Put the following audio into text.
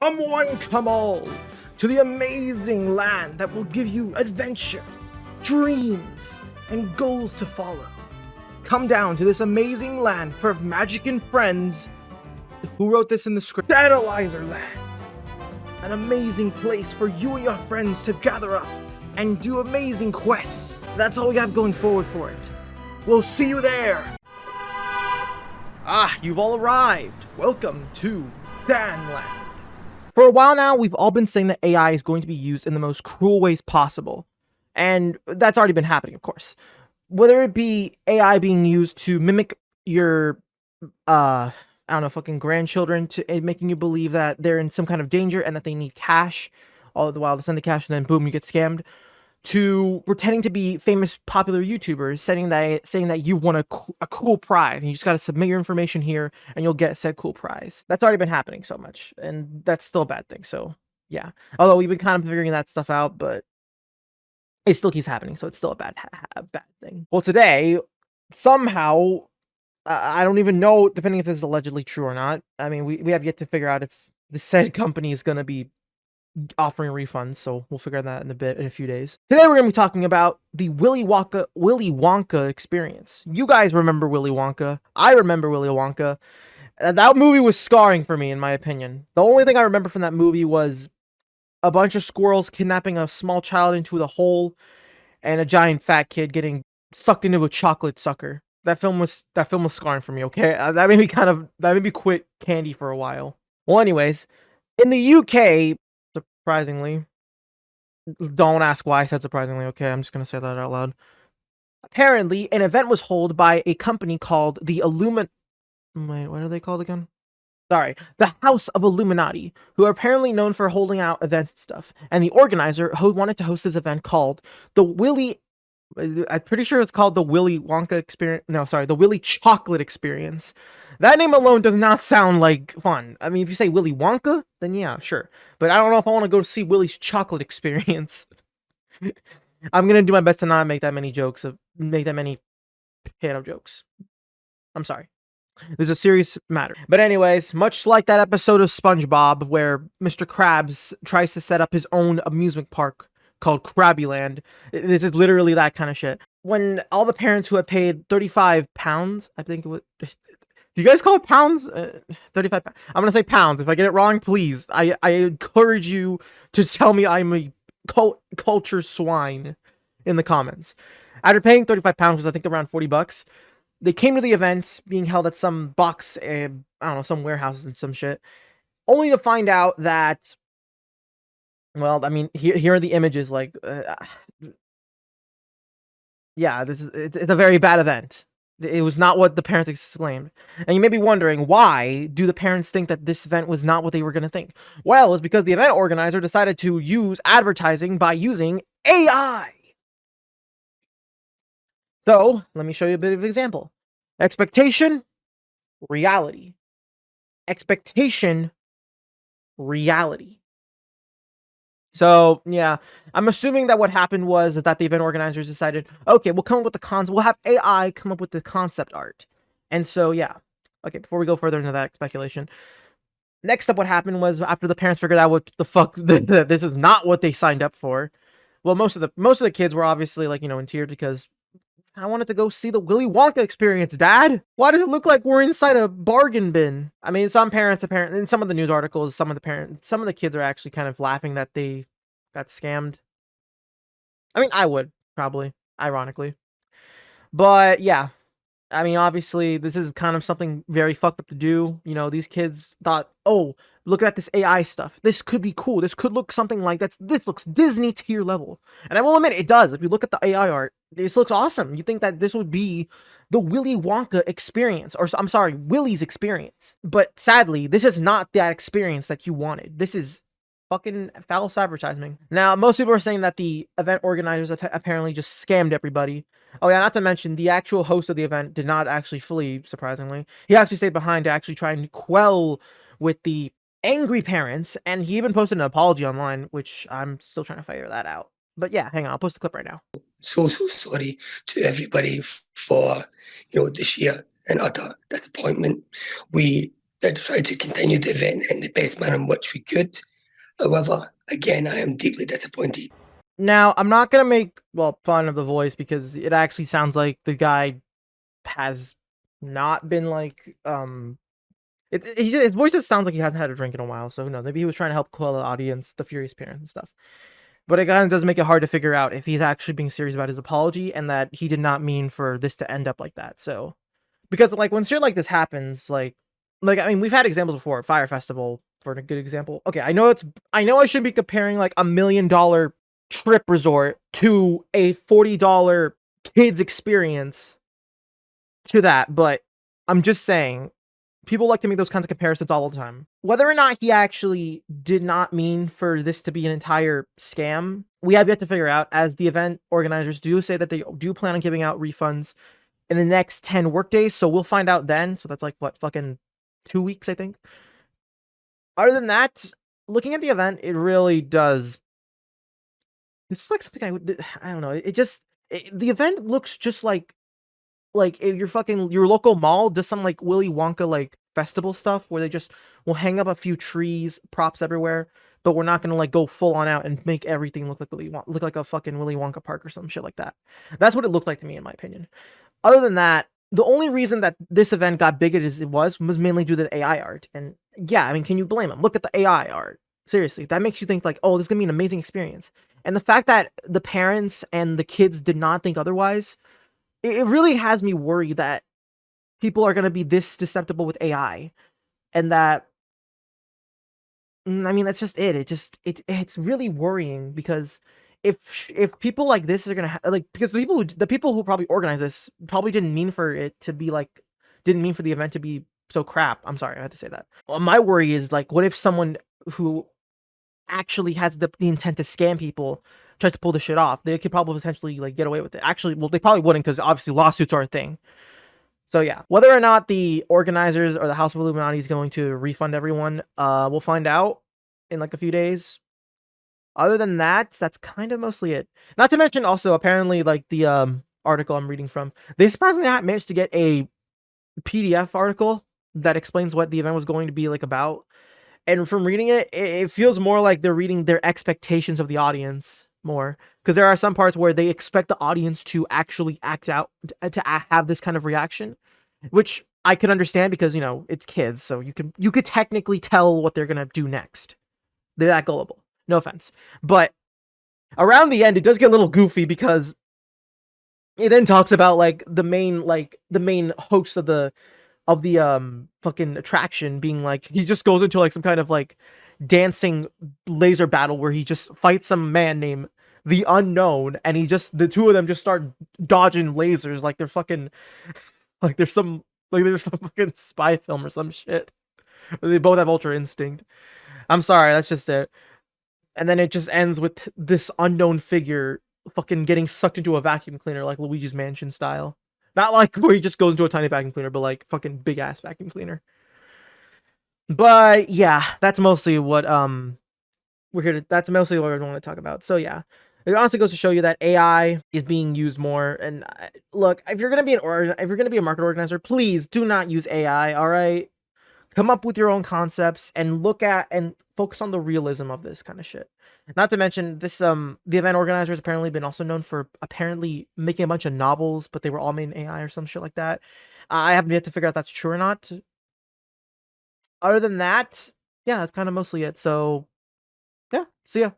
Come one, come all, to the amazing land that will give you adventure, dreams, and goals to follow. Come down to this amazing land for magic and friends. Who wrote this in the script? DANIELIEZER land. An amazing place for you and your friends to gather up and do amazing quests. That's all we have going forward for it. We'll see you there. Ah, you've all arrived. Welcome to Danland. For a while now, we've all been saying that AI is going to be used in the most cruel ways possible. And that's already been happening, of course. Whether it be AI being used to mimic your, I don't know, fucking grandchildren, to making you believe that they're in some kind of danger and that they need cash, all the while to send the cash and then boom, you get scammed, to pretending to be famous, popular YouTubers, saying that you've won a cool prize, and you just got to submit your information here, and you'll get said cool prize. That's already been happening so much, and that's still a bad thing. So yeah, although we've been kind of figuring that stuff out, but it still keeps happening, so it's still a bad thing. Well, today, somehow, I don't even know, depending if this is allegedly true or not. I mean, we have yet to figure out if the said company is gonna be offering refunds, so we'll figure that in a few days. Today we're gonna be talking about the Willy Wonka experience. You guys remember Willy Wonka? I remember Willy Wonka. That movie was scarring for me, in my opinion. The only thing I remember from that movie was a bunch of squirrels kidnapping a small child into the hole, and a giant fat kid getting sucked into a chocolate sucker. That film was scarring for me. Okay, that made me quit candy for a while. Well, anyways, in the UK. Surprisingly, don't ask why I said surprisingly, okay? I'm just gonna say that out loud. Apparently, an event was held by a company called the Wait, what are they called again? Sorry, the House of Illuminati, who are apparently known for holding out events and stuff. And the organizer who wanted to host this event called the I'm pretty sure it's called the Willy Wonka experience. No, sorry, the Willy Chocolate Experience. That name alone does not sound like fun. I mean, if you say Willy Wonka, then yeah, sure. But I don't know if I want to go see Willy's Chocolate Experience. I'm gonna do my best to not make that many potato jokes. I'm sorry. This is a serious matter. But anyways, much like that episode of SpongeBob where Mr. Krabs tries to set up his own amusement park called Krabbyland. This is literally that kind of shit. When all the parents who had paid 35 pounds, I think it was... Do you guys call it pounds? 35 pounds. I'm gonna say pounds. If I get it wrong, please. I encourage you to tell me I'm a culture swine in the comments. After paying 35 pounds, which I think around 40 bucks, they came to the event being held at some box, I don't know, some warehouses and some shit, only to find out that, well, I mean, here are the images, like, yeah, it's a very bad event. It was not what the parents exclaimed. And you may be wondering, why do the parents think that this event was not what they were going to think? Well, it's because the event organizer decided to use advertising by using AI. So, let me show you a bit of an example. Expectation, reality. Expectation, reality. So, yeah, I'm assuming that what happened was that the event organizers decided, okay, we'll come up with we'll have AI come up with the concept art. And so, yeah. Okay, before we go further into that speculation, next up what happened was after the parents figured out what the fuck, this is not what they signed up for. Well, most of the kids were obviously, like, you know, in tears because I wanted to go see the Willy Wonka experience, Dad. Why does it look like we're inside a bargain bin? I mean, some parents, apparently, in some of the news articles, some of the kids are actually kind of laughing that they got scammed. I mean, I would, probably, ironically. But, yeah. I mean, obviously, this is kind of something very fucked up to do. You know, these kids thought, oh, look at this AI stuff. This could be cool. This could look something like this looks Disney tier level. And I will admit, it does. If you look at the AI art, this looks awesome. You think that this would be the Willy Wonka experience, or I'm sorry, Willy's experience. But sadly, this is not that experience that you wanted. This is fucking false advertising. Now, most people are saying that the event organizers apparently just scammed everybody. Oh yeah, not to mention, the actual host of the event did not actually flee, surprisingly. He actually stayed behind to actually try and quell with the angry parents, and he even posted an apology online, which I'm still trying to figure that out. But yeah, hang on, I'll post the clip right now. So sorry to everybody for, the sheer and utter disappointment. We did try to continue the event in the best manner in which we could. However, again, I am deeply disappointed. Now, I'm not gonna make fun of the voice because it actually sounds like the guy has not been like his voice just sounds like he hasn't had a drink in a while. So who knows? Maybe he was trying to help quell the audience, the furious parents and stuff. But it kind of does make it hard to figure out if he's actually being serious about his apology and that he did not mean for this to end up like that. So because like when shit like this happens, like I mean we've had examples before. Fire Festival for a good example. Okay, I know I should be comparing like $1 million trip resort to a $40 kids experience to that, but I'm just saying people like to make those kinds of comparisons all the time. Whether or not he actually did not mean for this to be an entire scam, we have yet to figure out, as the event organizers do say that they do plan on giving out refunds in the next 10 workdays, so we'll find out then. So that's like, what, fucking 2 weeks, I think? Other than that, looking at the event, it really does... This is like something I don't know, the event looks just like if your local mall does some like Willy Wonka like festival stuff where they just will hang up a few trees, props everywhere, but we're not gonna like go full on out and make everything look like a fucking Willy Wonka park or some shit like that. That's what it looked like to me, in my opinion. Other than that, the only reason that this event got big as it was mainly due to the AI art. And yeah, I mean, can you blame them? Look at the AI art. Seriously, that makes you think like, oh, this is gonna be an amazing experience. And the fact that the parents and the kids did not think otherwise, it really has me worried that people are going to be this susceptible with AI, and that I mean that's just it's really worrying, because if people like this are going to like, because the people who probably organized this probably didn't mean for it to be like, didn't mean for the event to be so crap. I'm sorry, I had to say that. Well, my worry is like, what if someone who actually has the intent to scam people tries to pull this shit off? They could probably potentially like get away with it. Actually, well, they probably wouldn't, because obviously lawsuits are a thing. So yeah, whether or not the organizers or the House of Illuminati is going to refund everyone, we'll find out in like a few days. Other than that, that's kind of mostly it. Not to mention also, apparently, like the article I'm reading from, they surprisingly managed to get a PDF article that explains what the event was going to be like about. And from reading it, it feels more like they're reading their expectations of the audience more, because there are some parts where they expect the audience to actually act out, to have this kind of reaction, which I can understand because, you know, it's kids, so you could technically tell what they're gonna do next. They're that gullible. No offense, but around the end, it does get a little goofy, because it then talks about like the main host of the fucking attraction being like, he just goes into like some kind of like dancing laser battle where he just fights some man named the Unknown, and the two of them just start dodging lasers like they're fucking like there's some fucking spy film or some shit. They both have Ultra Instinct. I'm sorry, that's just it. And then it just ends with this unknown figure fucking getting sucked into a vacuum cleaner, like Luigi's Mansion style. Not like where he just goes into a tiny vacuum cleaner, but like fucking big ass vacuum cleaner. But yeah, that's mostly what that's mostly what I want to talk about. So yeah, it honestly goes to show you that AI is being used more. And look, if you're gonna be a market organizer, please do not use AI. All right, come up with your own concepts and look at and focus on the realism of this kind of shit. Not to mention this, the event organizers apparently been also known for apparently making a bunch of novels, but they were all made in AI or some shit like that. I haven't yet to figure out if that's true or not. Other than that, yeah, that's kind of mostly it. So yeah, see ya.